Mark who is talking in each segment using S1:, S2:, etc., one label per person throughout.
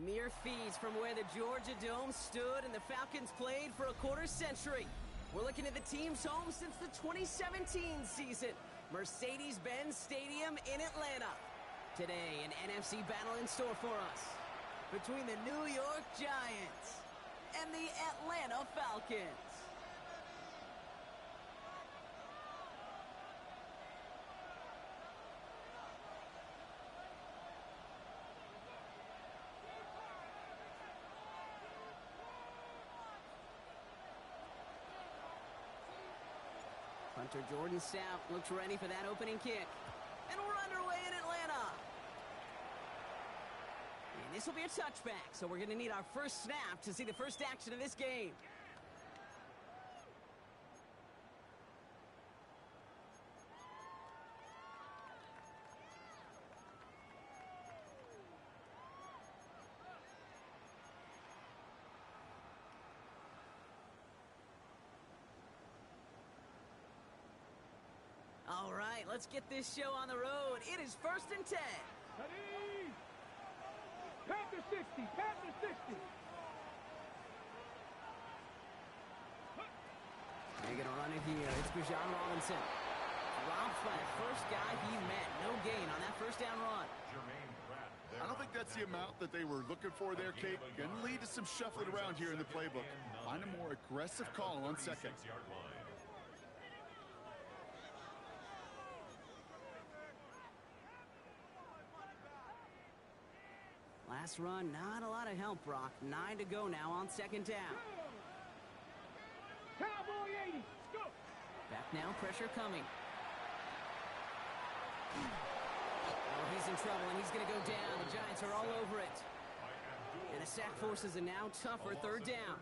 S1: Mere feet from where the Georgia Dome stood and the Falcons played for a quarter century. We're looking at the team's home since the 2017 season, Mercedes-Benz Stadium in Atlanta. Today, an NFC battle in store for us between the New York Giants and the Atlanta Falcons. Punter Jordan Sapp looks ready for that opening kick. And we're underway in Atlanta. And this will be a touchback, so we're going to need our first snap to see the first action of this game. All right, let's get this show on the road. It is 1st and 10.
S2: Ready? Panther 60, Panther 60.
S1: They're going to run it here. It's Bijan Robinson. Drops by the first guy he met. No gain on that first down run.
S3: I don't think that's the amount that they were looking for there, Kate. Going to lead to some shuffling around here in the playbook. Find a more aggressive call on second.
S1: Last run, not a lot of help, Brock. 9 to go now on second down.
S2: Cowboy 80, go!
S1: Back now, pressure coming. Oh, he's in trouble, and he's going to go down. The Giants are all over it. And the sack forces a now tougher third down.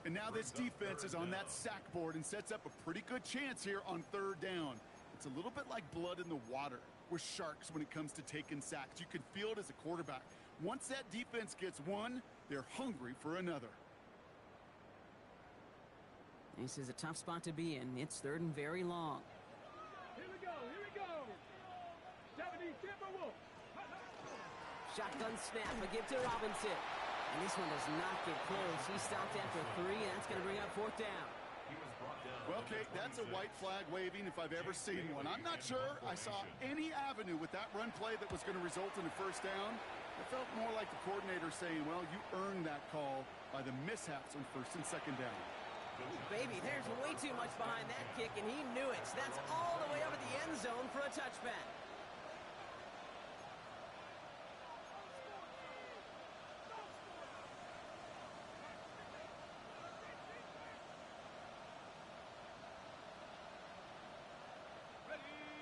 S3: And now this defense is on that sack board and sets up a pretty good chance here on third down. It's a little bit like blood in the water with sharks when it comes to taking sacks. You can feel it as a quarterback. Once that defense gets one, they're hungry for another.
S1: This is a tough spot to be in. It's third and very long.
S2: Here we go, here we go. 70, Timberwolves.
S1: Shotgun snap, a give to Robinson. And this one does not get close. He stopped after 3, and that's going to bring up fourth down.
S3: Well, Kate, that's a white flag waving if I've ever seen one. I'm not sure I saw any avenue with that run play that was going to result in a first down. It felt more like the coordinator saying, well, you earned that call by the mishaps on first and second down.
S1: Ooh, baby, there's way too much behind that kick, and he knew it. So that's all the way up at the end zone for a touchback.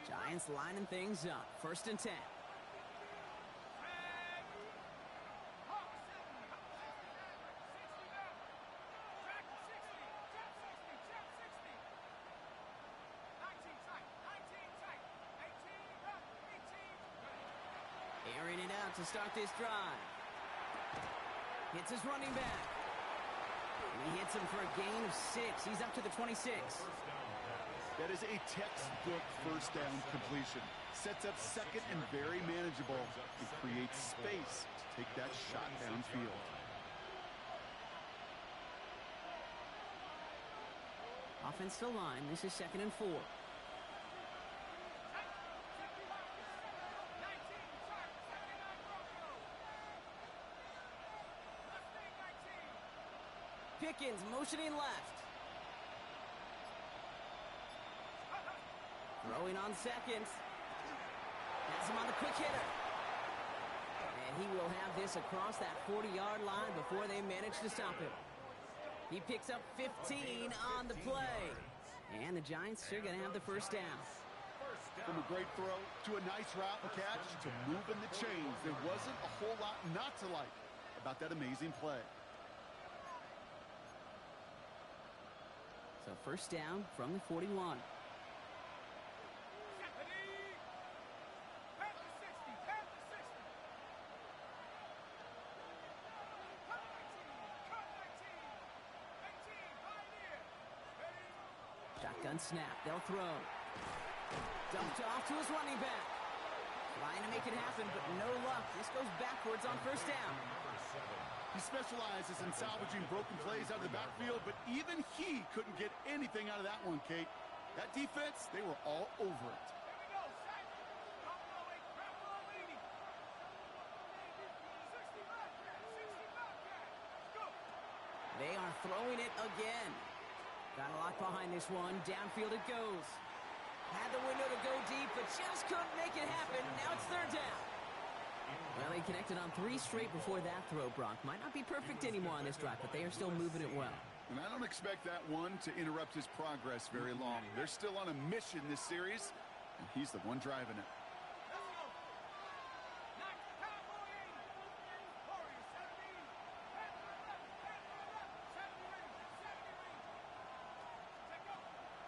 S1: Giants lining things up. 1st and 10. Airing it out to start this drive. Hits his running back. And he hits him for a gain of 6. He's up to the 26.
S3: That is a textbook first down completion. Sets up second and very manageable and creates space to take that shot downfield.
S1: Offensive line, this is 2nd and 4. Pickens motioning left. Throwing on seconds. Has him on the quick hitter. And he will have this across that 40-yard line before they manage to stop him. He picks up 15 on the play. And the Giants are going to have the first down.
S3: From a great throw to a nice route and catch to moving the chains, there wasn't a whole lot not to like about that amazing play.
S1: So first down from the 41. Shotgun snap. They'll throw. Dumped off to his running back. Trying to make it happen, but no luck. This goes backwards on first down.
S3: He specializes in salvaging broken plays out of the backfield, but even he couldn't get anything out of that one, Kate. That defense, they were all over it.
S1: They are throwing it again. Got a lot behind this one. Downfield it goes. Had the window to go deep, but just couldn't make it happen. Now it's third down. Well, they connected on 3 straight before that throw, Brock. Might not be perfect anymore on this drive, but they are still moving it well.
S3: And I don't expect that one to interrupt his progress very long. They're still on a mission this series, and he's the one driving it.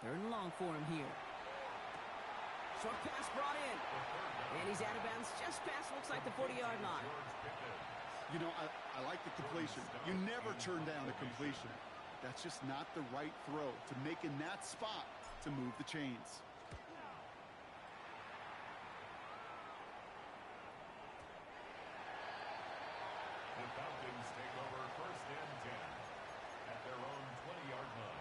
S1: Third and long for him here. Short pass brought in. And he's out of bounds just past, looks like, the 40-yard line.
S3: You know, I like the completion. You never turn down a completion. That's just not the right throw to make in that spot to move the chains.
S4: The Falcons take over first and 10 at their own 20-yard line.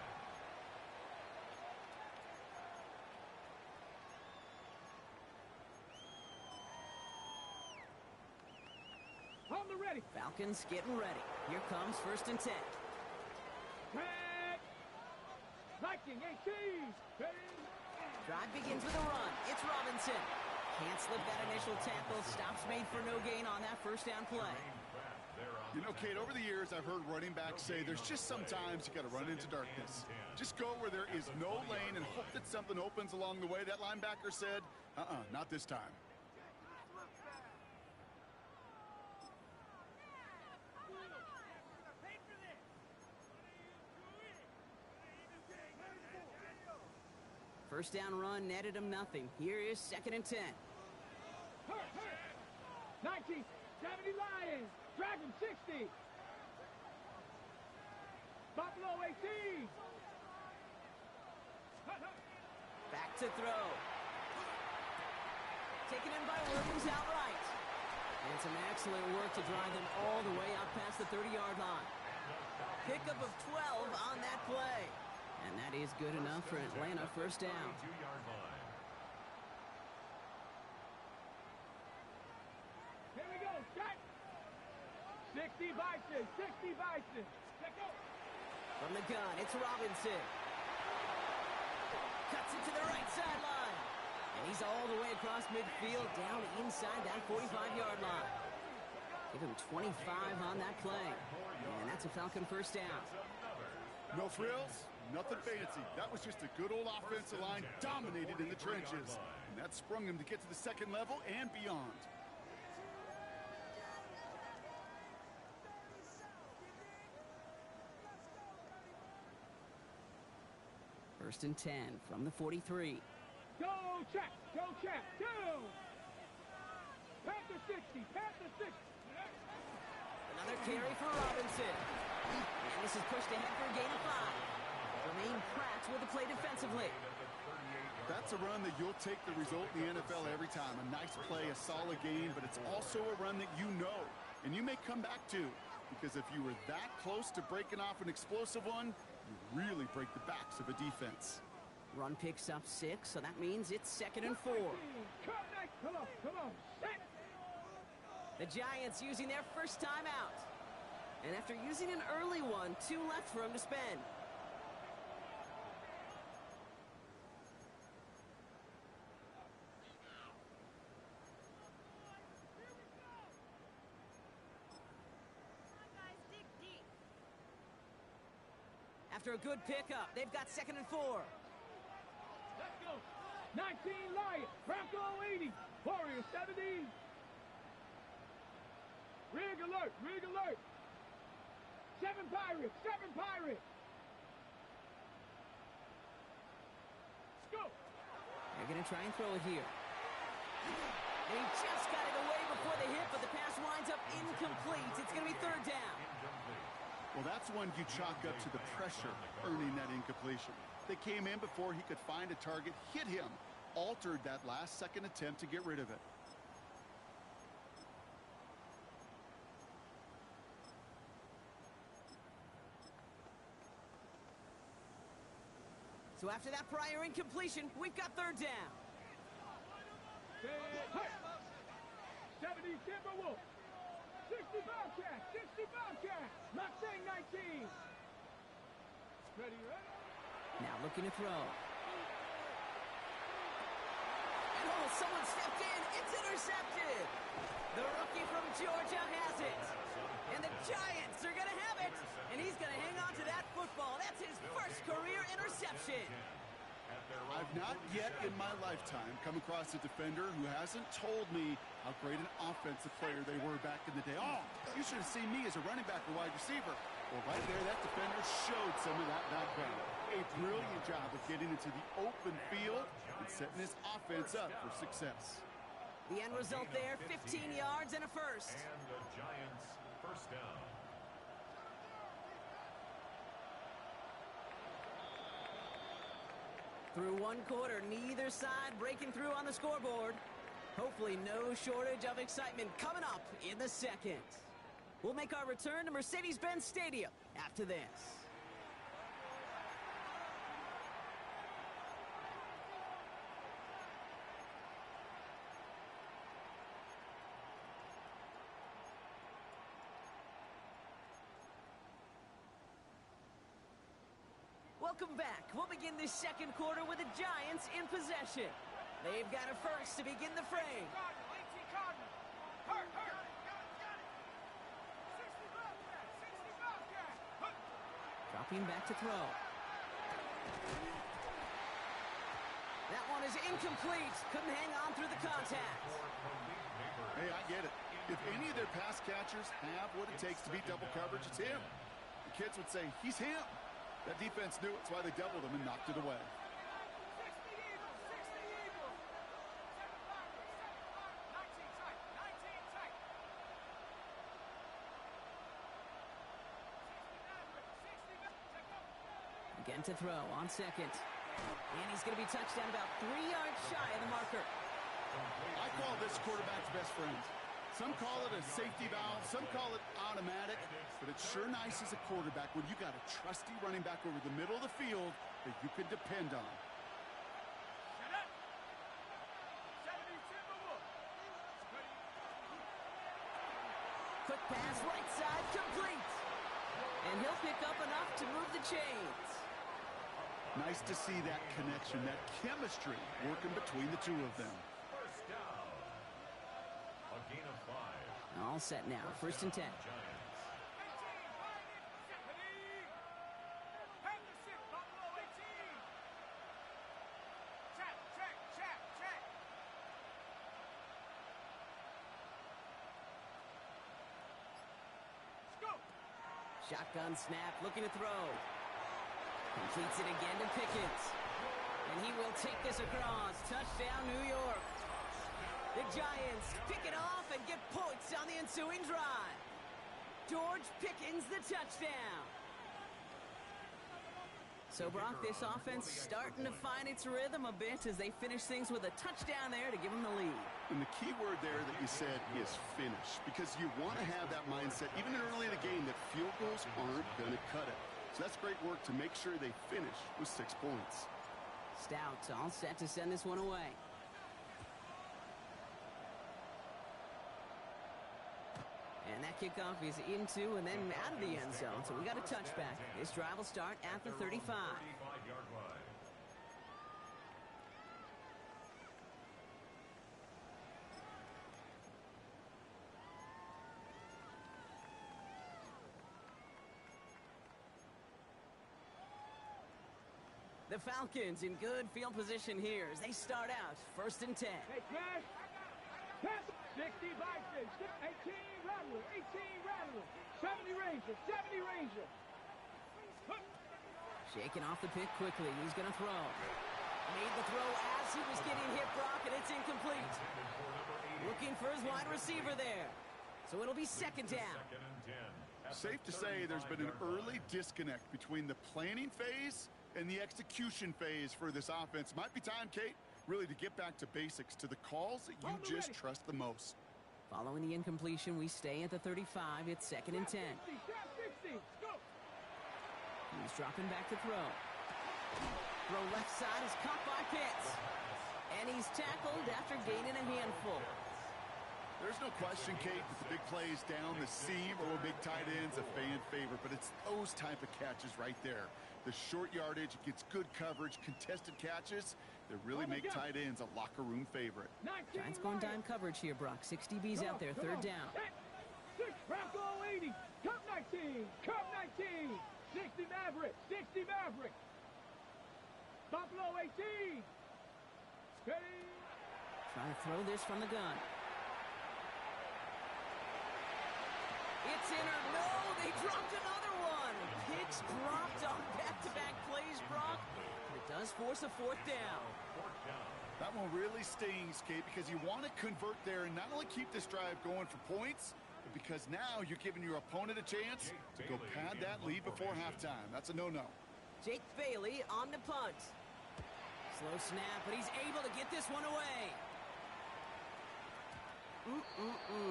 S2: On the ready.
S1: Falcons getting ready. Here comes first and 10.
S2: Back. Viking 18.
S1: Drive begins with a run. It's Robinson. Can't slip that initial tackle. Stops made for no gain on that first down play.
S3: You know, Kate, over the years, I've heard running backs say there's just sometimes you got to run into darkness. Just go where there is no lane and hope that something opens along the way. That linebacker said, not this time.
S1: First down run netted him nothing. Here is second and 10.
S2: 1970 Lions. Dragon 60. Buffalo 18.
S1: Back to throw. Taken in by Williams outright. And some excellent work to drive them all the way out past the 30-yard line. Pickup of 12 on that play. And that is good enough for Atlanta first down.
S2: Here we go. Shot. 60 Bison. 60 Bison. Check out.
S1: From the gun, it's Robinson. Cuts it to the right sideline. And he's all the way across midfield, down inside that 45-yard line. Give him 25 on that play. And that's a Falcon first down.
S3: No frills, nothing fancy. That was just a good old offensive line dominated in the trenches. And that sprung him to get to the second level and beyond.
S1: First and 10 from the 43.
S2: Go check. Go check. Go. Panther 60. Panther 60.
S1: Another carry for Robinson. And this is pushed ahead for a gain of 5. Remain Pratt with the play defensively.
S3: That's a run that you'll take the result in the NFL every time. A nice play, a solid gain, but it's also a run that you know. And you may come back to, because if you were that close to breaking off an explosive one, you really break the backs of a defense.
S1: Run picks up 6, so that means it's second and 4.
S2: Come on. Come on. Set.
S1: The Giants using their first time out. And after using an early one, 2 left for him to spend. After a good pickup, they've got second and 4.
S2: Let's go. 19 Lions. Bronco 80. Warrior 70. Rig alert. Rig alert. 7 Pirates. 7 Pirates. Let's go.
S1: They're going to try and throw it here. And he just got it away before the hit, but the pass winds up incomplete. It's going to be third down.
S3: Well, that's one you chalk up to the pressure earning that incompletion. They came in before he could find a target, hit him, altered that last-second attempt to get rid of it.
S1: So after that prior incompletion, we've got third down.
S2: 70 Timberwolves. 60 Bobcats. 60 Bobcats. Not saying 19. Ready, ready?
S1: Now looking to throw. And oh, someone stepped in. It's intercepted. The rookie from Georgia has it. And the Giants are going to have it. And he's going to hang on to that football. That's his first career interception.
S3: I've not yet in my lifetime come across a defender who hasn't told me how great an offensive player they were back in the day. Oh, you should have seen me as a running back or wide receiver. Well, right there, that defender showed some of that background. A brilliant job of getting into the open field and setting his offense up for success.
S1: The end result there, 15 yards and a first.
S4: And the Giants first down.
S1: Through one quarter, neither side breaking through on the scoreboard. Hopefully no shortage of excitement coming up in the second. We'll make our return to Mercedes-Benz Stadium after this. Welcome back. We'll begin this second quarter with the Giants in possession. They've got a first to begin the frame. Dropping back to throw. That one is incomplete. Couldn't hang on through the contact.
S3: Hey, I get it. If any of their pass catchers have what it takes to beat double coverage, it's him. The kids would say, he's him. That defense knew it. That's why they doubled him and knocked it away.
S1: Again to throw on second. And he's going to be touched down about 3 yards shy of the marker.
S3: I call this quarterback's best friend. Some call it a safety valve, some call it automatic, but it's sure nice as a quarterback when you got a trusty running back over the middle of the field that you can depend on.
S1: Quick pass, right side, complete. And he'll pick up enough to move the chains.
S3: Nice to see that connection, that chemistry working between the two of them.
S4: First down. A gain of 5.
S1: All set now, first and 10.
S4: Giants.
S1: Shotgun snap, looking to throw. Completes it again to Pickens. And he will take this across. Touchdown, New York. The Giants pick it off and get points on the ensuing drive. George Pickens, the touchdown. So, Brock, this offense starting to find its rhythm a bit as they finish things with a touchdown there to give them the lead.
S3: And the key word there that you said is finish, because you want to have that mindset, even early in the game, that field goals aren't going to cut it. So that's great work to make sure they finish with 6 points.
S1: Stout all set to send this one away. And that kickoff is into and then out of the end zone. So we got a touchback. This drive will start at the 35.
S4: 35-yard line.
S1: The Falcons in good field position here as they start out first and 10.
S2: Hey, pass. Pass. 60 Bison. 18 Rattler. 18 Rattler. 70 Ranger. 70 Ranger.
S1: Shaking off the pick quickly. He's going to throw. Made the throw as he was getting hit, Brock, and it's incomplete. Looking for his wide receiver there. So it'll be second down.
S4: Second and 10.
S3: Safe to say there's been an early disconnect between the planning phase and the execution phase for this offense. Might be time, Kate, really to get back to basics, to the calls that you just trust the most.
S1: Following the incompletion, we stay at the 35. It's second and 10.
S2: 60. Go.
S1: He's dropping back to throw. Throw left side is caught by Pitts. And he's tackled after gaining a handful.
S3: There's no question, Kate, that the big plays down the seam or big tight ends a fan favorite, but it's those type of catches right there. The short yardage, gets good coverage, contested catches that really make tight ends a locker room favorite.
S1: Giants going dime coverage here, Brock. 6 DBs out there, third down.
S2: 6 Bronco 80, Cup 19, Cup 19, 60 Maverick, 60 Maverick. Buffalo 18. Steady.
S1: Trying to throw this from the gun. It's in or no, they dropped another one. Picks dropped on back-to-back plays, Brock. It does force a fourth down.
S3: That one really stings, Kate, because you want to convert there and not only keep this drive going for points, but because now you're giving your opponent a chance to go pad that lead before halftime. That's a no-no. Jake
S1: Bailey on the punt. Slow snap, but he's able to get this one away.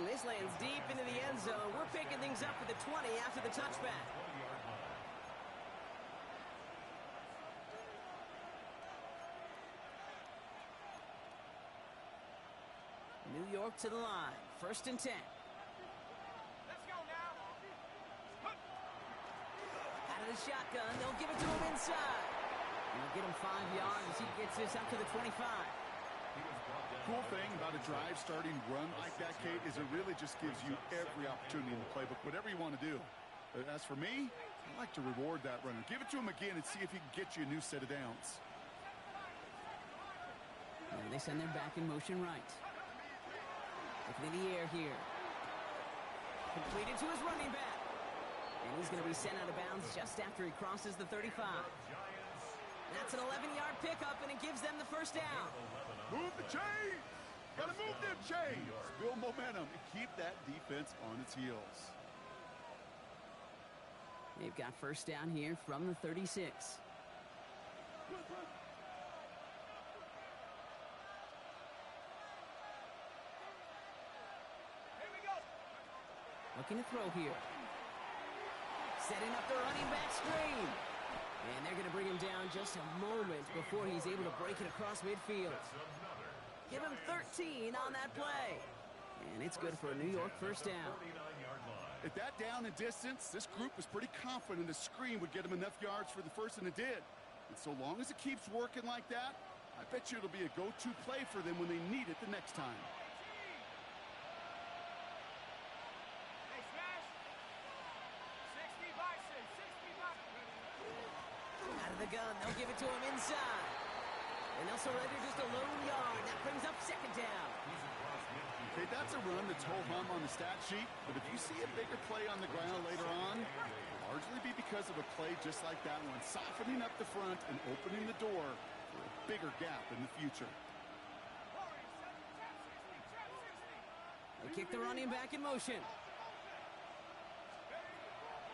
S1: This lands deep into the end zone. We're picking things up at the 20 after the touchback. New York to the line. 1st and 10.
S2: Let's go now.
S1: Out of the shotgun, they'll give it to him inside. They'll get him 5 yards as he gets this up to the 25.
S3: Cool thing about a drive starting run like that, Kate, is it really just gives you every opportunity in the playbook, whatever you want to do. As for me, I like to reward that runner. Give it to him again and see if he can get you a new set of downs.
S1: And they send their back in motion right. Looking in the air here. Completed to his running back. And he's going to be sent out of bounds just after he crosses the 35. That's an 11-yard pickup, and it gives them the first down.
S3: Move the chains! Gotta move them chains! Build momentum and keep that defense on its heels.
S1: They've got first down here from the 36.
S2: Here we go.
S1: Looking to throw here. Setting up the running back screen. And they're going to bring him down just a moment before he's able to break it across midfield. Give him 13 on that play. And it's good for a New York first down.
S3: At that down and distance, this group was pretty confident a screen would get them enough yards for the first, and it did. And so long as it keeps working like that, I bet you it'll be a go-to play for them when they need it the next time.
S1: The gun, they'll give it to him inside. And they'll surrender just a lone yard. That brings up second down.
S3: Okay, that's a run that's ho-hum on the stat sheet, but if you see a bigger play on the ground later on, it'll largely be because of a play just like that one, softening up the front and opening the door for a bigger gap in the future.
S1: They kick the running back in motion.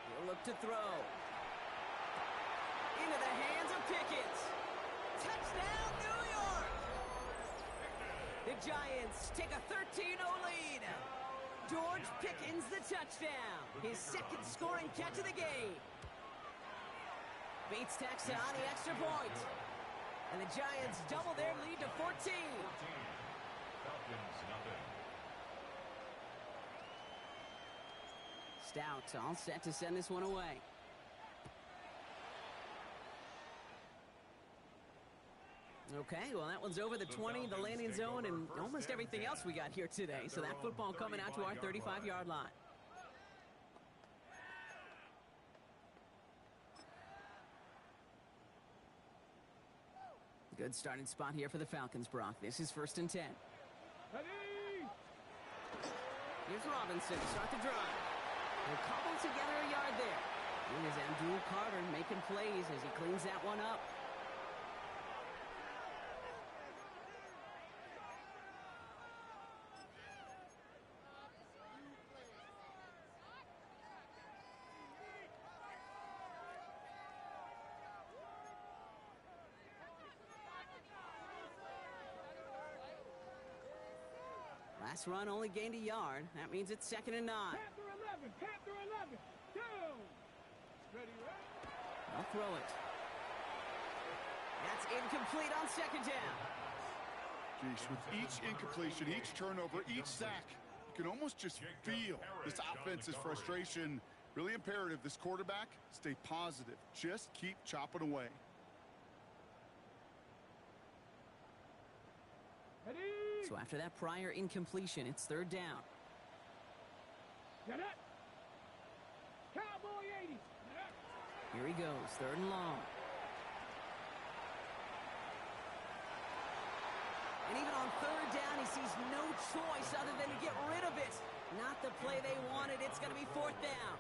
S1: He'll look to throw. Into the hands of Pickens. Touchdown, New York! The Giants take a 13-0 lead. George Pickens the touchdown. His second scoring catch of the game. Bates tacks on the extra point. And the Giants double their lead to 14. Stout all set to send this one away. Okay, well, that one's over the 20, the landing zone, and almost everything else we got here today. So that football coming out to our 35-yard line. Good starting spot here for the Falcons, Brock. This is 1st and 10. Here's Robinson to start the drive. They'll cobble together a yard there. Here's Abdul Carter making plays as he cleans that one up. Last run only gained a yard. That means it's 2nd and 9.
S2: Panther 11, Panther 11, down. Ready, right?
S1: I'll throw it. That's incomplete on second down.
S3: Geez, with each incompletion, each turnover, each sack, you can almost just feel this offense's frustration. Really imperative, this quarterback, stay positive. Just keep chopping away.
S1: So after that prior incompletion, it's third down.
S2: Get it. Cowboy 80.
S1: Here he goes, third and long. And even on third down, he sees no choice other than to get rid of it. Not the play they wanted. It's going to be fourth down.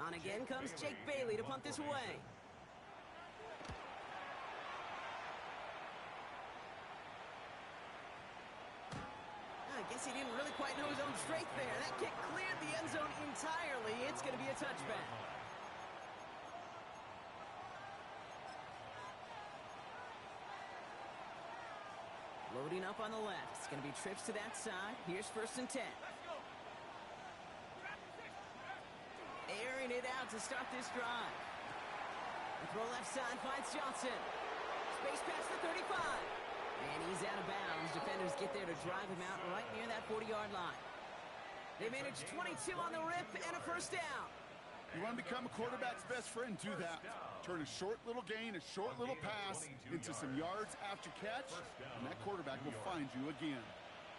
S1: On again comes Jake Bailey to punt this away. I guess he didn't really quite know his own strength there. That kick cleared the end zone entirely. It's going to be a touchback. Loading up on the left. It's going to be trips to that side. Here's first and 10. Airing it out to start this drive. The throw left side finds Johnson. Space past the 35. And he's out of bounds. Defenders get there to drive him out right near that 40-yard line. They manage 22 on the rip and a first down.
S3: You want to become a quarterback's best friend, do that. Turn a short little gain, a short little pass into some yards after catch, and that quarterback will find you again.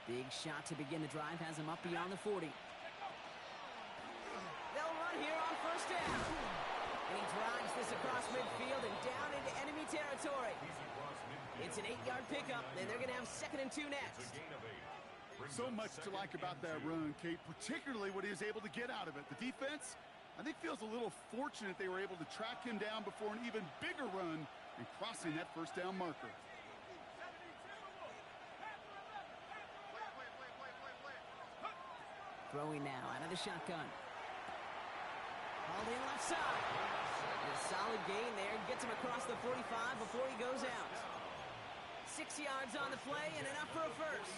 S1: Big shot to begin the drive has him up beyond the 40. They'll run here on first down. And he drives this across midfield and down into enemy territory. It's an 8-yard pickup, and they're going to have second and 2 next.
S3: So much to like about that run, Kate, particularly what he was able to get out of it. The defense, I think, feels a little fortunate they were able to track him down before an even bigger run and crossing that first down marker.
S1: Throwing now out of the shotgun. Hauled in left side. A solid gain there. Gets him across the 45 before he goes out. 6 yards on the play and enough for a first.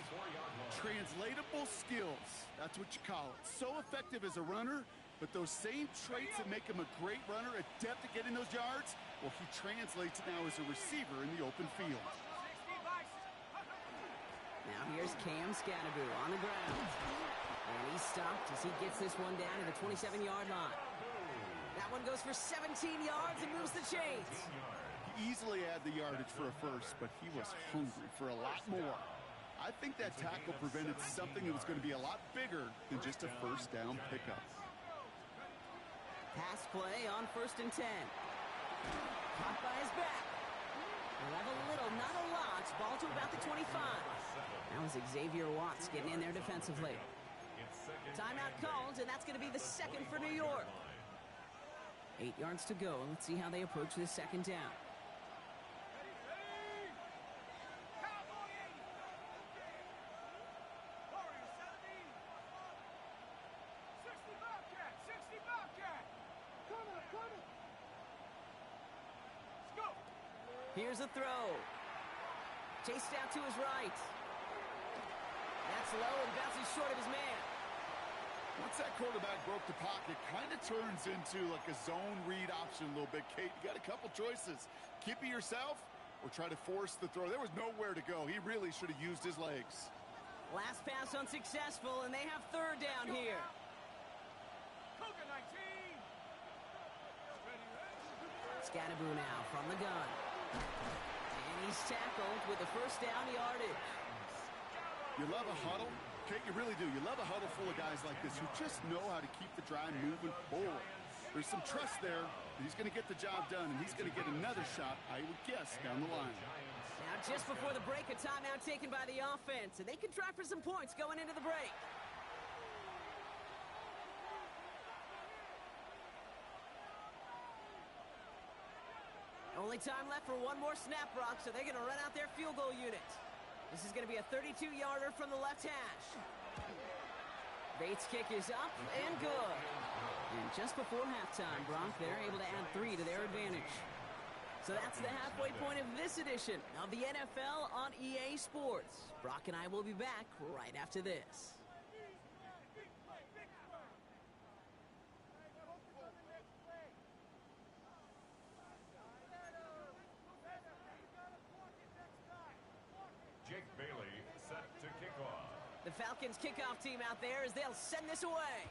S3: Translatable skills. That's what you call it. So effective as a runner, but those same traits that make him a great runner, adept at getting those yards, well, he translates now as a receiver in the open field.
S1: Now here's Cam Scatterbu on the ground. And he's stopped as he gets this one down to the 27-yard line. That one goes for 17 yards and moves the chains.
S3: He easily had the yardage for a first, but he was hungry for a lot more. I think that tackle prevented something that was going to be a lot bigger than just a first down pickup.
S1: Pass play on first and 10. Caught by his back. We'll have a little, not a lot. Ball to about the 25. That was Xavier Watts getting in there defensively. Timeout called, and that's going to be the second for New York. 8 yards to go. Let's see how they approach this second down. Here's a throw. Chased out to his right. That's low and bounces short of his man.
S3: Once that quarterback broke the pocket, kind of turns into like a zone read option a little bit, Kate. You got a couple choices. Keep it yourself or try to force the throw. There was nowhere to go. He really should have used his legs.
S1: Last pass unsuccessful, and they have third down here. Scatterbu now from the gun. And he's tackled with the first down yardage.
S3: You love a huddle. Kate, you really do. You love a huddle full of guys like this who just know how to keep the drive moving forward. There's some trust there. He's going to get the job done, and he's going to get another shot, I would guess, down the line.
S1: Now, just before the break, a timeout taken by the offense, and they can try for some points going into the break. Only time left for one more snap, Brock, so they're going to run out their field goal unit. This is going to be a 32-yarder from the left hash. Bates' kick is up and good. And just before halftime, Brock, they're able to add 3 to their advantage. So that's the halfway point of this edition of the NFL on EA Sports. Brock and I will be back right after this. The Falcons kickoff team out there as they'll send this away.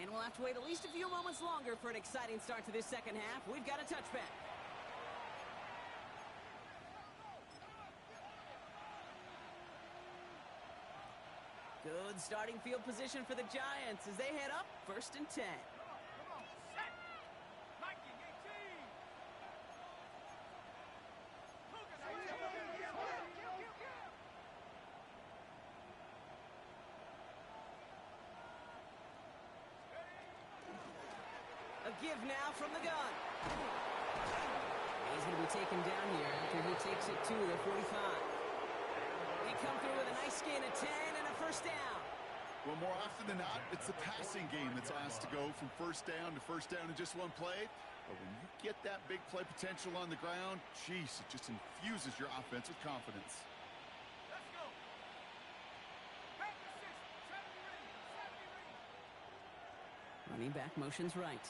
S1: And we'll have to wait at least a few moments longer for an exciting start to this second half. We've got a touchback. Good starting field position for the Giants as they head up 1st and 10. A give now from the gun. He's going to be taken down here after he takes it to the 45. They come through with a nice gain of 10 and a first down.
S3: Well, more often than not, it's the passing game that's asked to go from first down in just one play. But when you get that big play potential on the ground, geez, it just infuses your offense with confidence.
S2: Let's go.
S1: Running back motions right.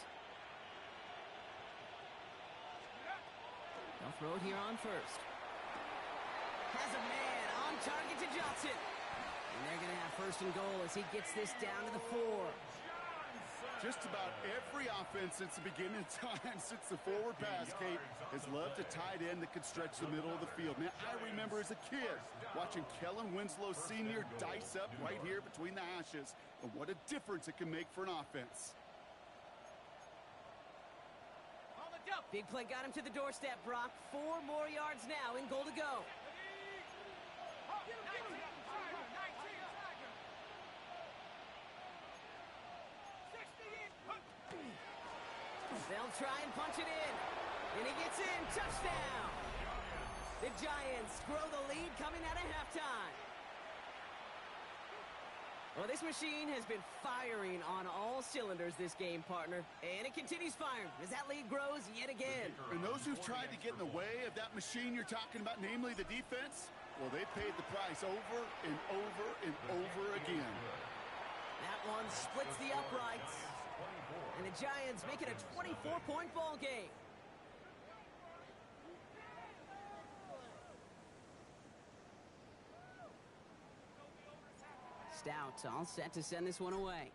S1: They'll throw it here on first. Has a man on target to Johnson. And they're going to have 1st and goal as he gets this down to the 4.
S3: Just about every offense since the beginning of time, since the forward pass, Kate, has loved a tight end that can stretch the middle of the field. Man, I remember as a kid watching Kellen Winslow Sr. dice up right here between the hashes. And what a difference it can make for an offense.
S1: Big play got him to the doorstep, Brock. 4 more yards now in goal to go. They'll try and punch it in. And he gets in. Touchdown. The Giants grow the lead coming out of halftime. Well, this machine has been firing on all cylinders this game, partner. And it continues firing as that lead grows yet again.
S3: And those who've tried to get in the way of that machine you're talking about, namely the defense, well, they paid the price over and over and over again.
S1: That one splits the uprights. And the Giants make it a 24-point ball game. Stout all set to send this one away.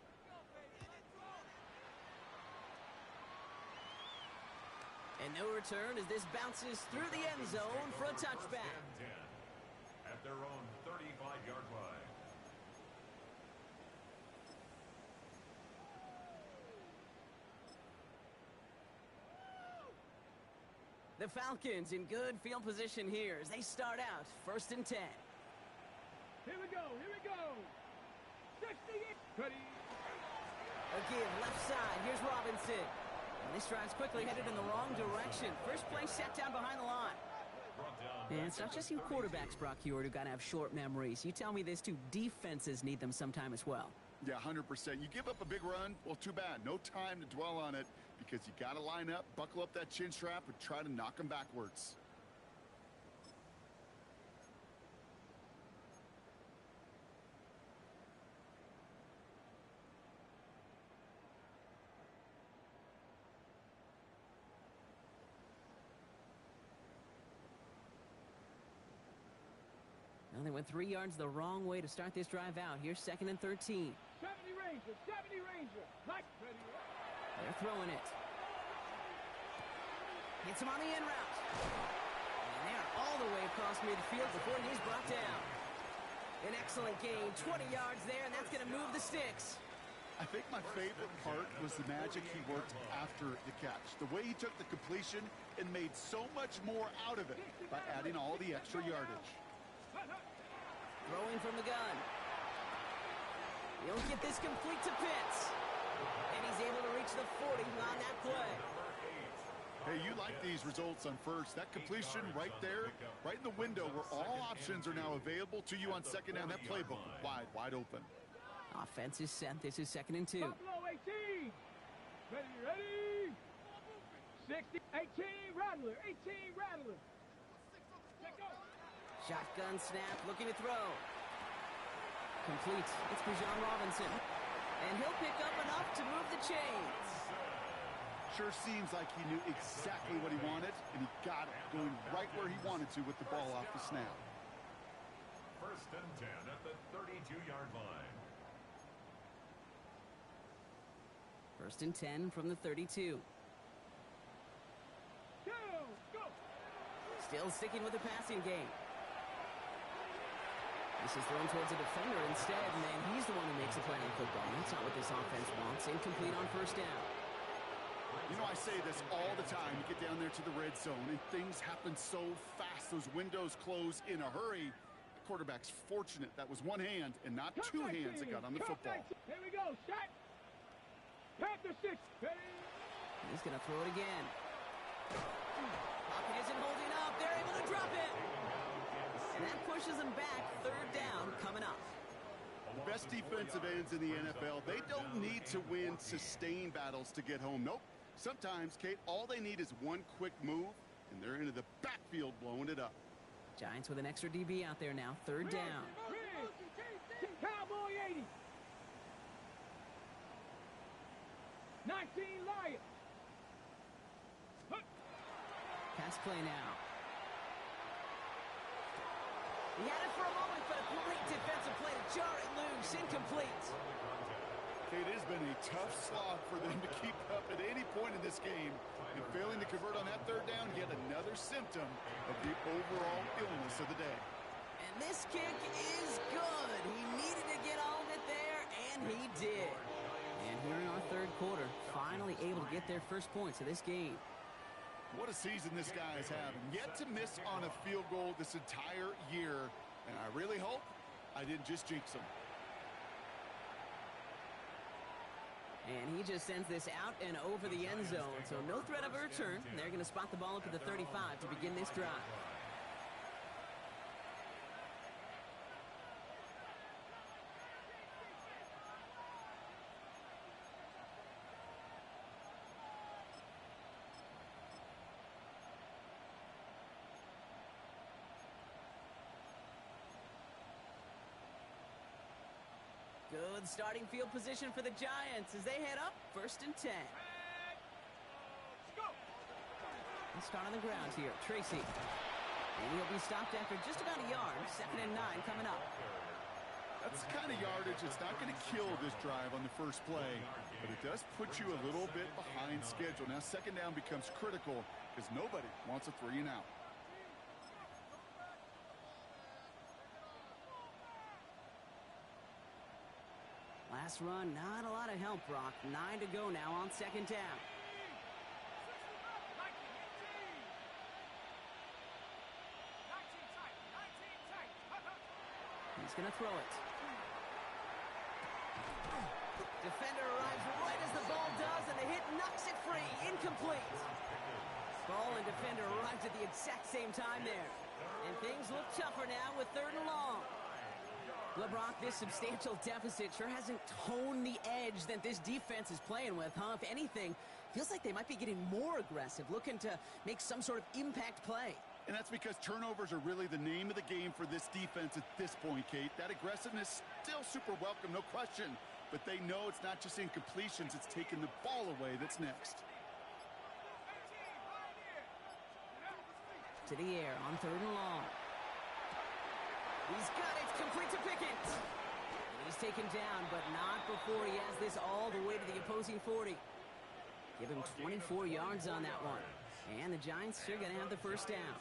S1: And no return as this bounces through the end zone for a touchback.
S4: At their own 35-yard line.
S1: The Falcons in good field position here as they start out 1st and 10.
S2: Here we go. 68. Cuddy.
S1: Again, left side. Here's Robinson. And this drive's quickly headed in the wrong direction. First play set down behind the line. And it's not just you quarterbacks, Brock Heward, who got to have short memories. You tell me this too, defenses need them sometime as well.
S3: Yeah, 100%. You give up a big run, well, too bad. No time to dwell on it because you got to line up, buckle up that chin strap, and try to knock them backwards.
S1: Well, they went 3 yards the wrong way to start this drive out. Here's 2nd and 13.
S2: 70 Ranger. Like ready.
S1: They're throwing it. Gets him on the in route. And they're all the way across midfield before he's brought down. An excellent gain. 20 yards there, and that's going to move the sticks.
S3: I think my favorite part was the magic he worked after the catch. The way he took the completion and made so much more out of it by adding all the extra yardage.
S1: Throwing from the gun. He'll get this complete to Pitts. And he's able to reach the 40 on that play.
S3: Hey, you like these results on first. That completion right there, right in the window where all options are now available to you on second down. That playbook wide open.
S1: Offense is set. This is 2nd and 2.
S2: Buffalo 18. Ready. 60, 18, Rattler. 18, Rattler.
S1: Shotgun snap, looking to throw. Complete. It's Bijan Robinson. And he'll pick up enough to move the chains.
S3: Sure seems like he knew exactly what he wanted, and he got it. going right where he wanted to with the ball off the snap.
S4: First and 10 at the 32-yard line.
S1: First and 10 from the 32. Still sticking with the passing game. This is thrown towards a defender instead, and then he's the one who makes a play in football. That's not what this offense wants. Incomplete on first down.
S3: You know, I say this all the time. You get down there to the red zone, and things happen so fast. Those windows close in a hurry. The quarterback's fortunate that was one hand and not two hands that got on the football.
S2: Here we go, shot. Panther 6.
S1: He's going to throw it again. Pocket isn't holding up. They're able to drop it. And that pushes them back. Third down coming up.
S3: The best defensive ends in the NFL, they don't need to win sustained battles to get home. Nope. Sometimes, Kate, all they need is one quick move, and they're into the backfield blowing it up.
S1: Giants with an extra DB out there now. Third down.
S2: Cowboy 80. 19 Lions.
S1: Pass play now. He had it for a moment, but a great defensive play to jar it loose. Incomplete.
S3: It has been a tough slog for them to keep up at any point in this game. And failing to convert on that third down, yet another symptom of the overall illness of the day.
S1: And this kick is good. He needed to get all of it there, and he did. And here in our third quarter, finally able to get their first points of this game.
S3: What a season this guy is having. Yet to miss on a field goal this entire year. And I really hope I didn't just jinx him.
S1: And he just sends this out and over the end zone. So no threat of a return. They're going to spot the ball up at the 35 to begin this drive. Good starting field position for the Giants as they head up first and 10. Let's start on the ground here. Tracy. And he'll be stopped after just about a yard. 2nd and 9 coming up.
S3: That's the kind of yardage that's not going to kill this drive on the first play, but it does put you a little bit behind schedule. Now, 2nd down becomes critical because nobody wants a 3 and out.
S1: Last run, not a lot of help, Brock. 9 to go now on 2nd down. He's going to throw it. Defender arrives right as the ball does, and the hit knocks it free. Incomplete. Ball and defender arrived at the exact same time there. And things look tougher now with 3rd and long. LeBron, this substantial deficit sure hasn't toned the edge that this defense is playing with, huh? If anything, feels like they might be getting more aggressive, looking to make some sort of impact play.
S3: And that's because turnovers are really the name of the game for this defense at this point, Kate. That aggressiveness still super welcome, no question. But they know it's not just incompletions, it's taking the ball away that's next.
S1: To the air on 3rd and long. He's got it, complete to Pickett. He's taken down, but not before he has this all the way to the opposing 40. Give him 24 yards on that one. And the Giants are going to have the first down.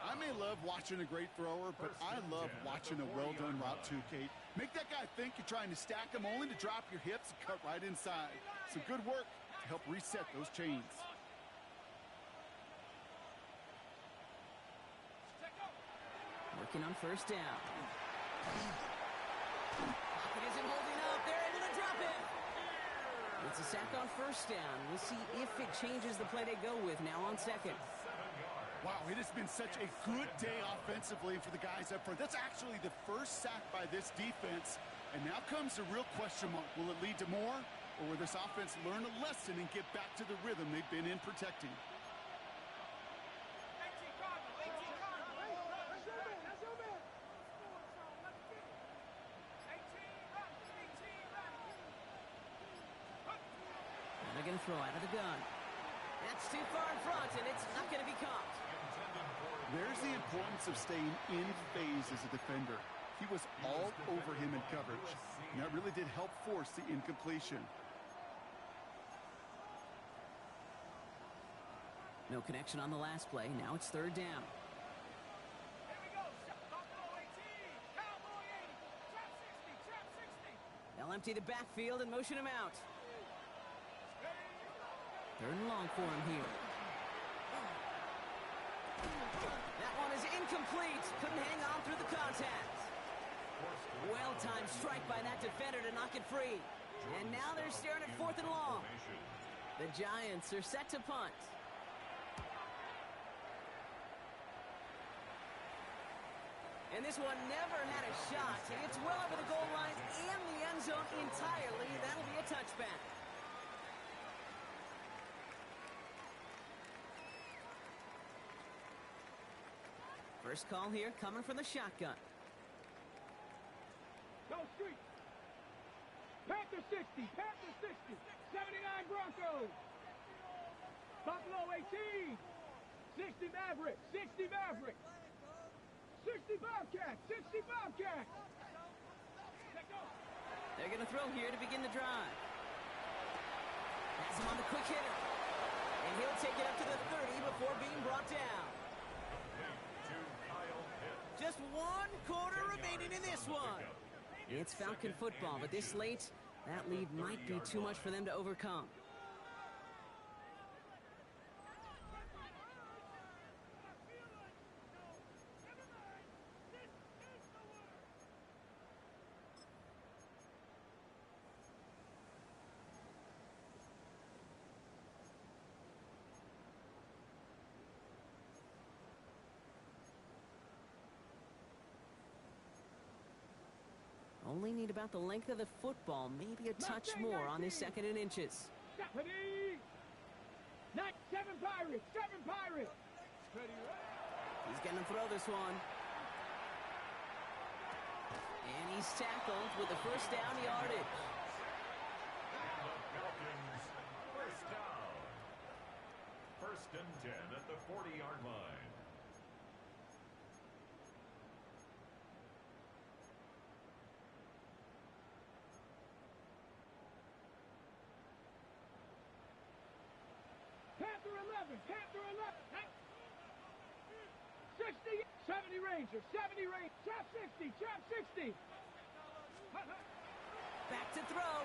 S3: I may love watching a great thrower, but I love watching a well-done route too, Kate. Make that guy think you're trying to stack him only to drop your hips and cut right inside. Some good work to help reset those chains.
S1: Working on first down. Pocket isn't holding up. They're able to drop it. It's a sack on first down. We'll see if it changes the play they go with now on 2nd.
S3: Wow, it has been such a good day offensively for the guys up front. That's actually the first sack by this defense. And now comes the real question mark. Will it lead to more? Or will this offense learn a lesson and get back to the rhythm they've been in protecting?
S1: They're going to throw out of the gun. That's too far in front, and it's not going to be caught.
S3: There's the importance of staying in phase as a defender. He was all over him in coverage, and that really did help force the incompletion.
S1: No connection on the last play. Now it's third down. They'll empty the backfield and motion him out. Third and long for him here. That one is incomplete. Couldn't hang on through the contact. Well-timed strike by that defender to knock it free. And now they're staring at fourth and long. The Giants are set to punt. And this one never had a shot. It's well over the goal line and the end zone entirely. That'll be a touchback. First call here coming from the shotgun.
S2: Go street. Panther 60. Panther 60. 79 Broncos. Buffalo 18. 60 Maverick. 60 Maverick. 60 Bobcats. 60 Bobcats.
S1: They're going to throw here to begin the drive. Has him on the quick hitter. And he'll take it up to the 30 before being brought down. Just 1 quarter remaining in this one. It's Falcon football, but this late, that lead might be too much for them to overcome. Only need about the length of the football, maybe a touch more on this second and inches.
S2: 7 Pirates, 7 Pirates.
S1: He's going to throw this one. And he's tackled with the first down yardage.
S4: Falcons, first down. First and 10 at the 40-yard line.
S2: Panther 11, Panther 11. 60, 70 Rangers, 70 Rangers. Trap 60, trap 60.
S1: Back to throw.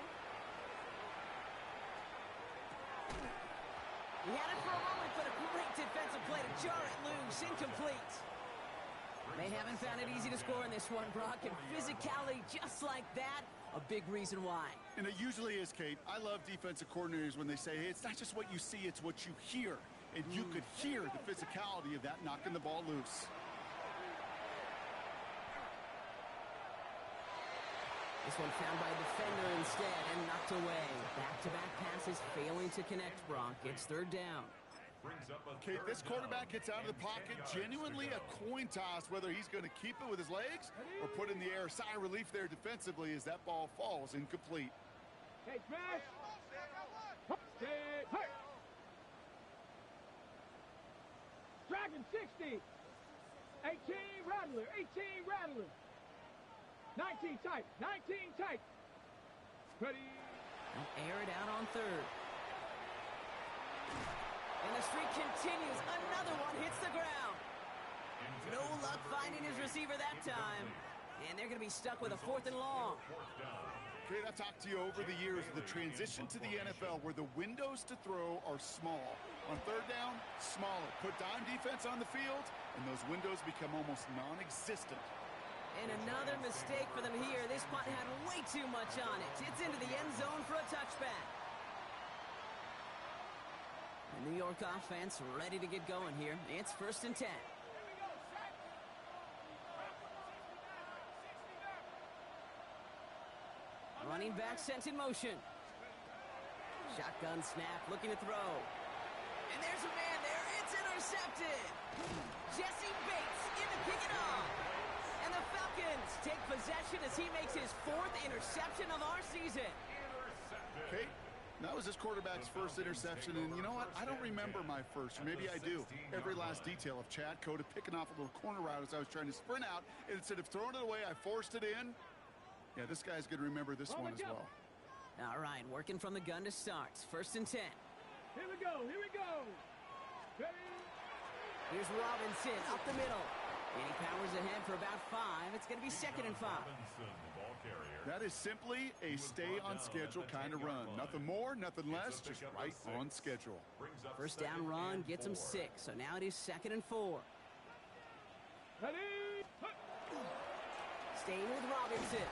S1: He had it for a moment, but a great defensive play to jar it loose. Incomplete. They haven't found it easy to score in this one, Brock, and physicality just like that, a big reason why.
S3: And it usually is, Kate. I love defensive coordinators when they say, hey, it's not just what you see, it's what you hear. And you could hear the physicality of that knocking the ball loose.
S1: This one found by a defender instead and knocked away. Back-to-back passes failing to connect, Brock. It's third down.
S3: Kate, this quarterback gets out of the pocket, genuinely a coin toss whether he's going to keep it with his legs or put in the air. Sigh of relief there defensively as that ball falls incomplete.
S2: Hey, smash. Hey. Dragon 60. 18 Rattler, 18 Rattler. 19 tight, 19 tight. Ready.
S1: They'll air it out on third. And the streak continues. Another one hits the ground. No luck finding his receiver that time. And they're going to be stuck with a fourth and long.
S3: Kate, I've talked to you over the years of the transition to the NFL where the windows to throw are small. On third down, smaller. Put dime defense on the field, and those windows become almost non-existent.
S1: And another mistake for them here. This punt had way too much on it. It's into the end zone for a touchback. The New York offense ready to get going here. It's first and 10. Running back sent in motion. Shotgun snap, looking to throw. And there's a man there. It's intercepted. Jesse Bates in to pick it off. And the Falcons take possession as he makes his 4th interception of our season.
S3: Okay, That was his quarterback's first interception, and you know what? I don't remember my first, or maybe I do. Every last detail of Chad Cota picking off a little corner route as I was trying to sprint out, and instead of throwing it away, I forced it in. Yeah, this guy's going to remember this one as well.
S1: All right, working from the gun to start. 1st and 10.
S2: Here we go. Here we go. Ready?
S1: Here's Robinson up the middle. And he powers ahead for about 5. It's going to be 2nd and 5.
S3: That is simply a stay-on-schedule kind of run. Nothing more, nothing less, just right on schedule.
S1: 1st down run gets him 6. So now it is 2nd and 4.
S2: Ready?
S1: Staying with Robinson.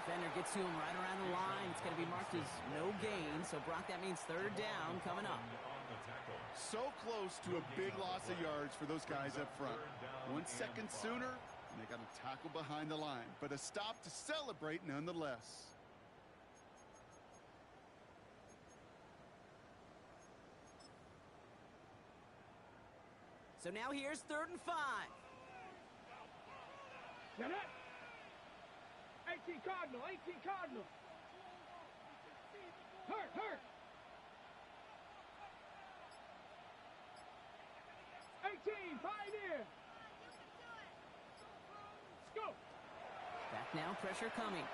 S1: Defender gets to him right around the line. It's going to be marked as no gain. So, Brock, that means 3rd down coming up.
S3: So close to a big loss of yards for those guys up front. 1 second sooner, and they got a tackle behind the line. But a stop to celebrate nonetheless.
S1: So now here's 3rd and 5.
S2: Get it? 18 Cardinal, 18 Cardinal. Hurt. 18, Pioneer. Let's go.
S1: Back now, pressure coming.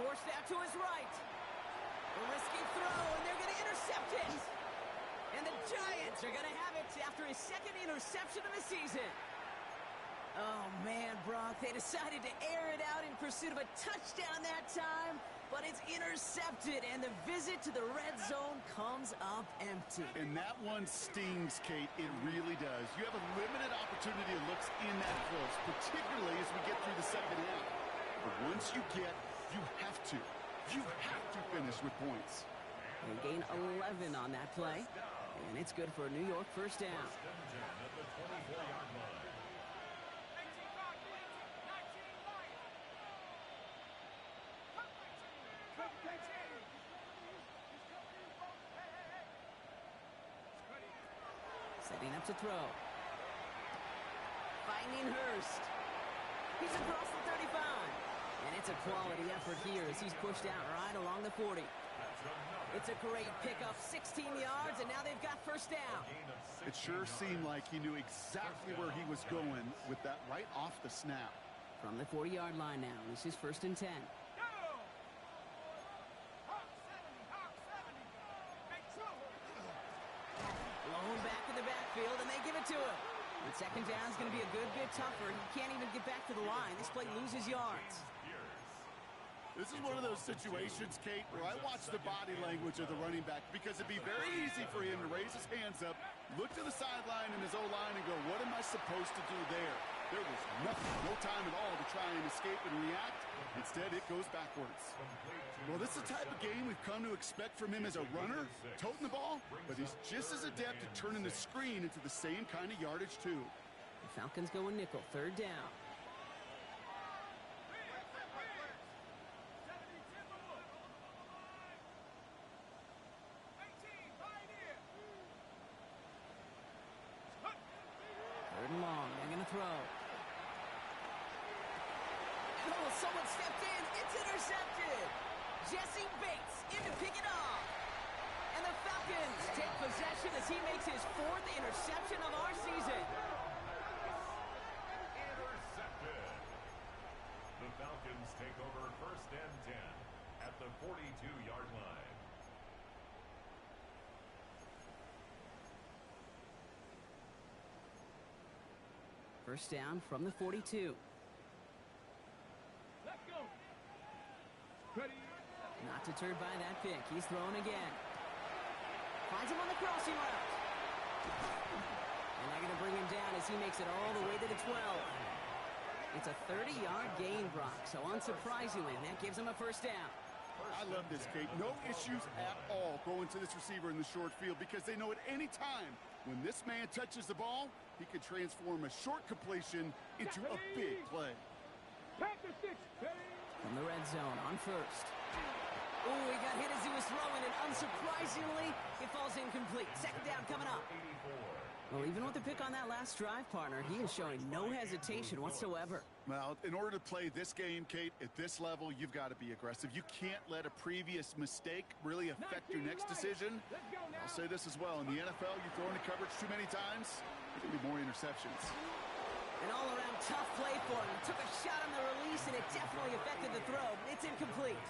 S1: Forced out to his right. A risky throw, and they're going to intercept it. And the Giants are going to have it after his 2nd interception of the season. Oh, man, Brock, they decided to air it out in pursuit of a touchdown that time, but it's intercepted, and the visit to the red zone comes up empty.
S3: And that one stings, Kate. It really does. You have a limited opportunity to look in that close, particularly as we get through the 2nd half. But once you have to finish with points.
S1: They gain 11 on that play, and it's good for a New York 1st down. Setting up to throw. Finding Hurst. He's across the 35. And it's a quality effort here as he's pushed out right along the 40. It's a great pickup, 16 yards, and now they've got 1st down.
S3: It sure seemed like he knew exactly where he was going with that right off the snap.
S1: From the 40-yard line now, this is 1st and 10. Blown back in the backfield, and they give it to him. And 2nd down is going to be a good bit tougher. He can't even get back to the line. This play loses yards.
S3: This is one of those situations, Kate, where I watch the body language of the running back because it'd be very easy for him to raise his hands up, look to the sideline in his O-line and go, what am I supposed to do there? There was nothing, no time at all to try and escape and react. Instead, it goes backwards. Well, this is the type of game we've come to expect from him as a runner, toting the ball, but he's just as adept at turning the screen into the same kind of yardage, too.
S1: The Falcons go a nickel, 3rd down. Long, they're going to throw. Oh, someone stepped in. It's intercepted. Jesse Bates in to pick it off. And the Falcons take possession as he makes his 4th interception of our season.
S4: Intercepted. The Falcons take over 1st and 10 at the 42-yard line.
S1: First down from the 42.
S2: Let's go. Ready?
S1: Not deterred by that pick. He's throwing again. Finds him on the crossing route. And they're going to bring him down as he makes it all the way to the 12. It's a 30-yard gain, Brock. So unsurprisingly, that gives him a 1st down.
S3: I love this, Kate. No issues at all going to this receiver in the short field because they know at any time when this man touches the ball, he could transform a short completion into a big play.
S2: Panther 6, ready?
S1: From the red zone on 1st. Oh, he got hit as he was throwing, and unsurprisingly, it falls incomplete. Second down coming up. Well, even with the pick on that last drive, partner, he is showing no hesitation whatsoever.
S3: Well, in order to play this game, Kate, at this level, you've got to be aggressive. You can't let a previous mistake really affect your next decision. I'll say this as well. In the NFL, you throw into coverage too many times, there's going to be more interceptions.
S1: An all-around tough play for him. Took a shot on the release, and it definitely affected the throw. It's incomplete.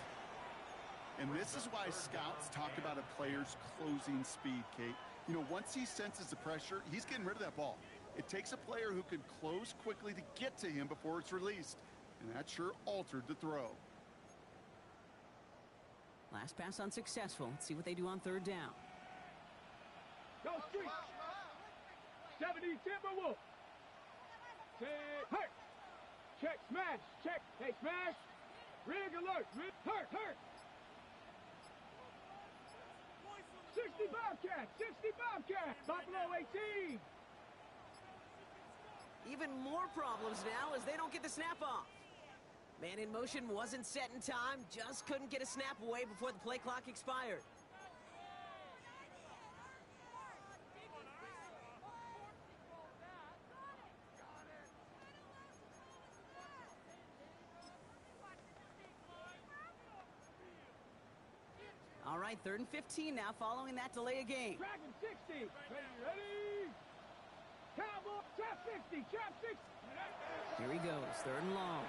S3: And this is why scouts talk about a player's closing speed, Kate. You know, once he senses the pressure, he's getting rid of that ball. It takes a player who can close quickly to get to him before it's released. And that sure altered the throw.
S1: Last pass unsuccessful. Let's see what they do on third down.
S2: Go street. 70 Timberwolves. Say, hurt. Check, smash. Check. Hey, smash. Rig alert. Rig, hurt, hurt. 60 Bobcat. 60 Bobcat. Buffalo 18.
S1: Even more problems now as they don't get the snap off. Man in motion wasn't set in time. Just couldn't get a snap away before the play clock expired. All right, 3rd and 15 now following that delay of game.
S2: Dragon 60. Ready? Cowboy, trap 60, trap 60.
S1: Here he goes, 3rd and long.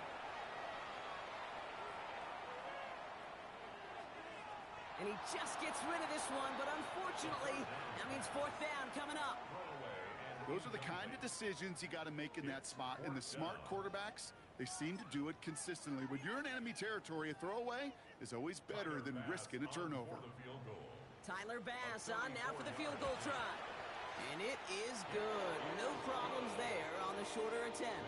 S1: And he just gets rid of this one, but unfortunately, that means 4th down coming up.
S3: Those are the kind of decisions you got to make in that spot. And the smart quarterbacks, they seem to do it consistently. When you're in enemy territory, a throwaway is always better than risking a turnover.
S1: Tyler Bass on now for the field goal try. And it is good. No problems there on the shorter attempt.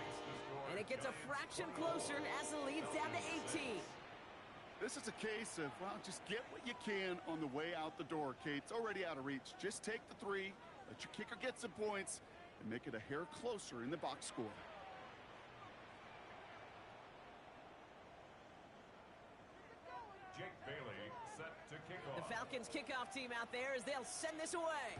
S1: And it gets a fraction closer as the lead's down to 18.
S3: This is a case of, well, just get what you can on the way out the door, Kate. It's already out of reach. Just take the 3, let your kicker get some points, and make it a hair closer in the box score.
S4: Jake Bailey set to kick off.
S1: The Falcons kickoff team out there as they'll send this away.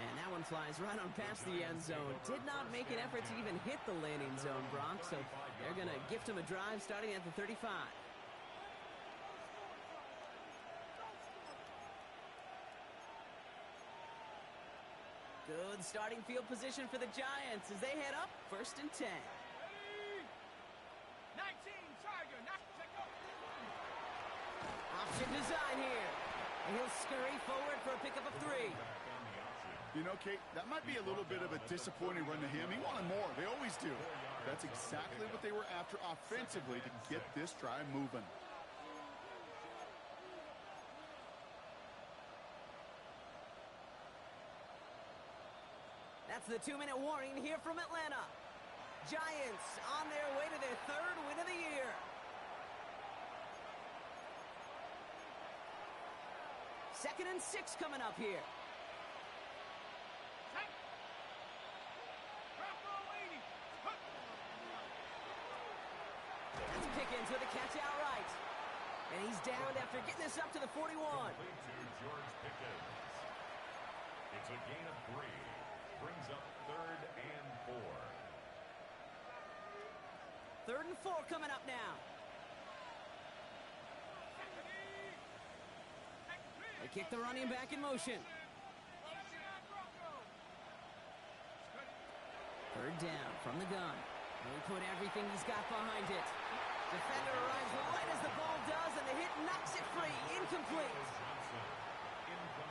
S1: And that one flies right on past the end zone. Did not make an effort to even hit the landing zone, Brock. So they're going to gift him a drive starting at the 35. Good starting field position for the Giants as they head up 1st and 10.
S2: 19, Tiger,
S1: Option design here. And he'll scurry forward for a pickup of 3.
S3: You know, Kate, that might be a little bit of a disappointing run to him. He wanted more. They always do. That's exactly what they were after offensively to get this drive moving.
S1: That's the 2-minute warning here from Atlanta. Giants on their way to their 3rd win of the year. Second and 6 coming up here. That's Pickens with a catch outright. And he's down after getting this up to the 41.
S4: Complete to George Pickens. It's a gain of 3. Brings up 3rd and 4.
S1: 3rd and 4 coming up now. They kick the running back in motion. 3rd down from the gun. And he put everything he's got behind it. Defender arrives right as the ball does, and the hit knocks it free. Incomplete.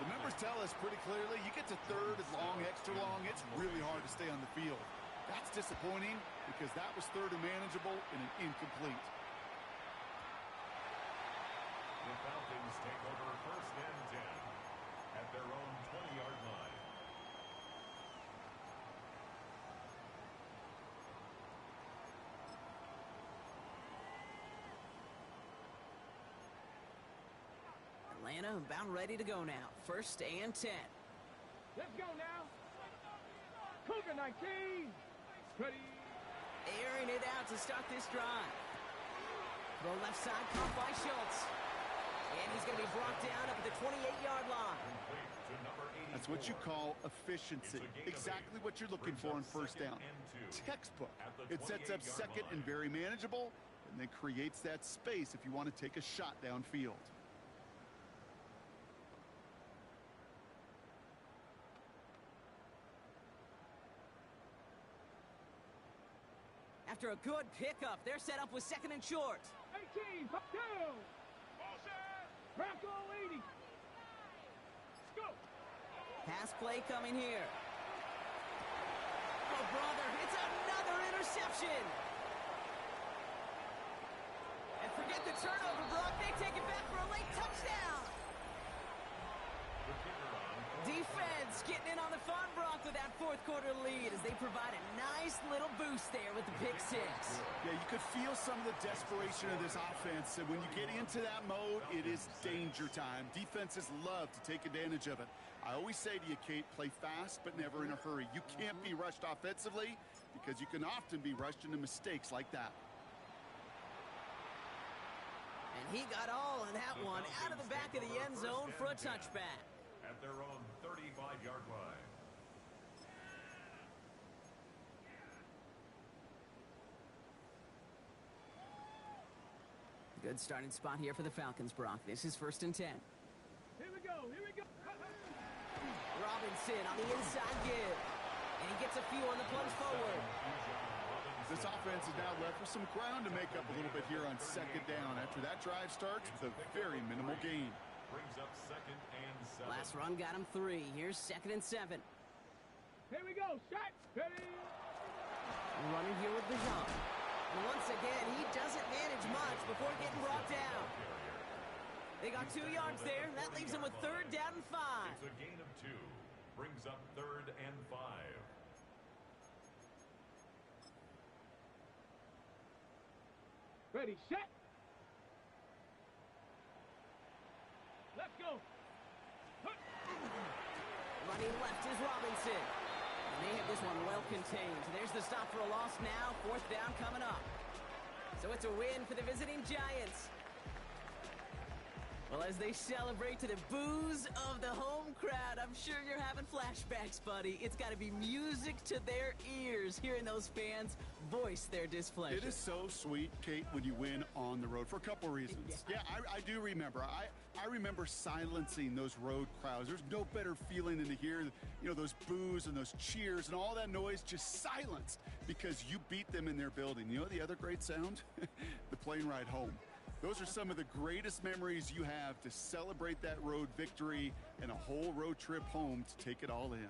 S3: The numbers tell us pretty clearly, you get to 3rd and long, extra long, it's really hard to stay on the field. That's disappointing because that was 3rd and manageable and an incomplete.
S4: The Falcons take over 1st and 10 at their own 20-yard line.
S1: Atlanta about ready to go now. 1st and 10.
S2: Let's go now. Cougar 19. Ready.
S1: Airing it out to start this drive. Throw left side, caught by Schultz. And he's going to be brought down up at the 28-yard line.
S3: That's what you call efficiency. Exactly what you're looking for on first down. Textbook. It sets up second and very manageable, and then creates that space if you want to take a shot downfield.
S1: After a good pickup, they're set up with second and short.
S2: 18, down. Bronco 80. Go.
S1: Pass play coming here. Oh, brother, it's another interception. And forget the turnover, Brock. They take it back for a late touchdown. Defense getting in on the fun, Brock, with that fourth quarter lead as they provide a nice little boost there with the pick six.
S3: Yeah, you could feel some of the desperation of this offense, and when you get into that mode, it is danger time. Defenses love to take advantage of it. I always say to you, Kate, play fast but never in a hurry. You can't be rushed offensively because you can often be rushed into mistakes like that.
S1: And he got all on that one out of the back of the end zone for a touchback.
S4: At their own 35-yard line.
S1: Good starting spot here for the Falcons, Brock. This is 1st and 10.
S2: Here we go.
S1: Robinson on the inside give. And he gets a few on the plunge forward.
S3: This offense is now left with some ground to make up a little bit here on second down. After that drive starts with a very minimal gain.
S4: Brings up 2nd and 7.
S1: Last run got him 3. Here's 2nd and 7.
S2: Here we go. Shot. Ready.
S1: Running here with Bijan. And once again, he doesn't manage much before getting brought down. They got 2 yards there. That leaves them with 3rd down and 5.
S4: It's a gain of 2. Brings up 3rd and 5.
S2: Ready, set. Let's go.
S1: Running left is Robinson. And they have this one well contained. There's the stop for a loss now. 4th down coming up. So it's a win for the visiting Giants. Well, as they celebrate to the boos of the home crowd, I'm sure you're having flashbacks, buddy. It's got to be music to their ears, hearing those fans voice their displeasure.
S3: It is so sweet, Kate, when you win on the road for a couple reasons. Yeah, I do remember. I remember silencing those road crowds. There's no better feeling than to hear, those boos and those cheers and all that noise just silenced because you beat them in their building. You know the other great sound? The plane ride home. Those are some of the greatest memories you have to celebrate that road victory and a whole road trip home to take it all in.